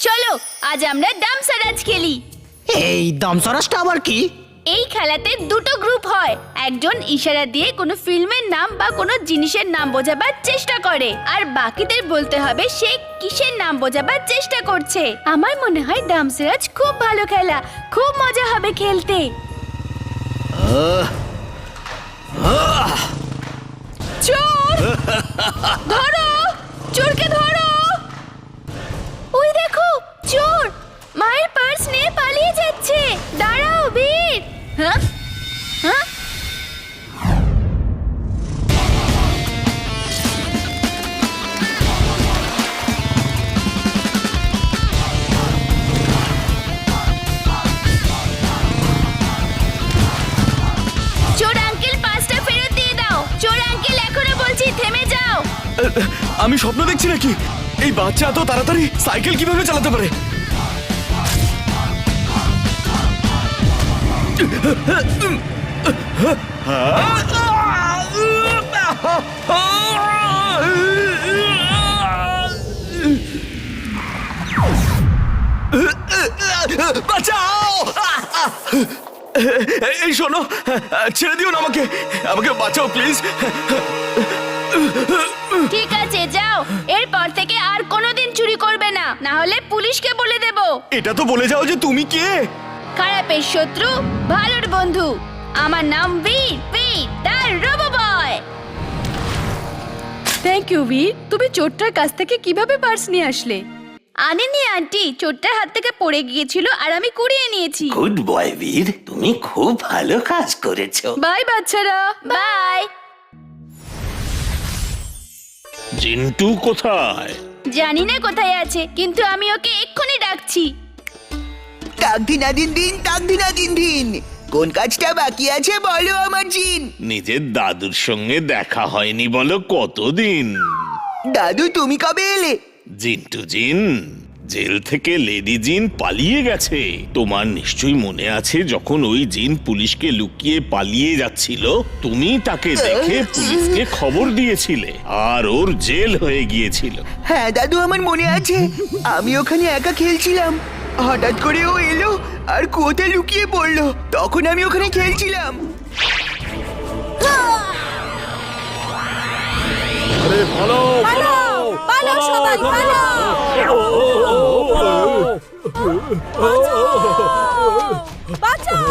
চলো আজ আমরা দামসারাজ খেলি। এই দামসারাজটা আবার কি? এই খেলাতে দুটো গ্রুপ হয়, একজন ইশারা দিয়ে কোনো ফিল্মের নাম বা কোনো জিনিসের নাম বোঝাবার চেষ্টা করে, আর বাকিদের বলতে হবে সে কিসের নাম বোঝাবার চেষ্টা করছে। আমার মনে হয় দামসারাজ খুব ভালো খেলা, খুব মজা হবে খেলতে। চোর ধরো, চোরকে ধরো। ওই দেখো চোর মায়ের পার্স নিয়ে পালিয়ে যাচ্ছে। দাঁড়াও বীর। হ্যাঁ হ্যাঁ, চোর আঙ্কেল পার্সটা ফেরত দিয়ে দাও। চোর আঙ্কেল এখনো বলছি থেমে যাও। আমি স্বপ্ন দেখছি নাকি? এই বাচ্চা এত তাড়াতাড়ি সাইকেল কিভাবে চালাতে পারে? বাঁচাও! এই শোনো, ছেড়ে দিও না আমাকে, আমাকে বাঁচাও প্লিজ। ঠিক আছে যাও, এরপর থেকে আর কোনোদিন চুরি করবে না, না হলে পুলিশকে বলে দেব। এটা তো বলে যাও যে তুমি কে। খারাপের শত্রু ভালোর বন্ধু। আমার নাম Veer, Veer the robo boy. Thank you Veer. তুমি চোরটার কাছ থেকে কিভাবে পার্স নিয়ে আসলে? আনিনি আন্টি, চোরটার হাত থেকে পড়ে গিয়েছিল আর আমি কুড়িয়ে নিয়েছি। গুড বয় বীর, তুমি খুব ভালো কাজ করেছো। বাই বাচ্চারা। বাই। জিন্টু কোথায়? জানি না কোথায় আছে, কিন্তু আমি ওকে এক্ষুনি ডাকছি। টাক দিন দিন দিন, টাক দিন দিন। কোন কাজটা বাকি আছে বলো আমার জিন। নিজের দাদুর সঙ্গে দেখা হয়নি বলো কতদিন? দাদু তুমি কবে এলে? জিন্টু জিন, জেল থেকে লেডি জিন পালিয়ে গেছে। তোমার নিশ্চয়ই মনে আছে যখন ওই জিন পুলিশকে লুকিয়ে পালিয়ে যাচ্ছিল, তুমি তাকে দেখে পুলিশকে খবর দিয়েছিলে আর ওর জেল হয়ে গিয়েছিল। হ্যাঁ দাদু আমার মনে আছে, আমি ওখানে একা খেলছিলাম, হঠাৎ করে ও এলো আর কুয়োতে লুকিয়ে পড়লো, তখন আমি ওখানে খেলছিলাম। পালাও সবাই, পালাও। বাঁচাও।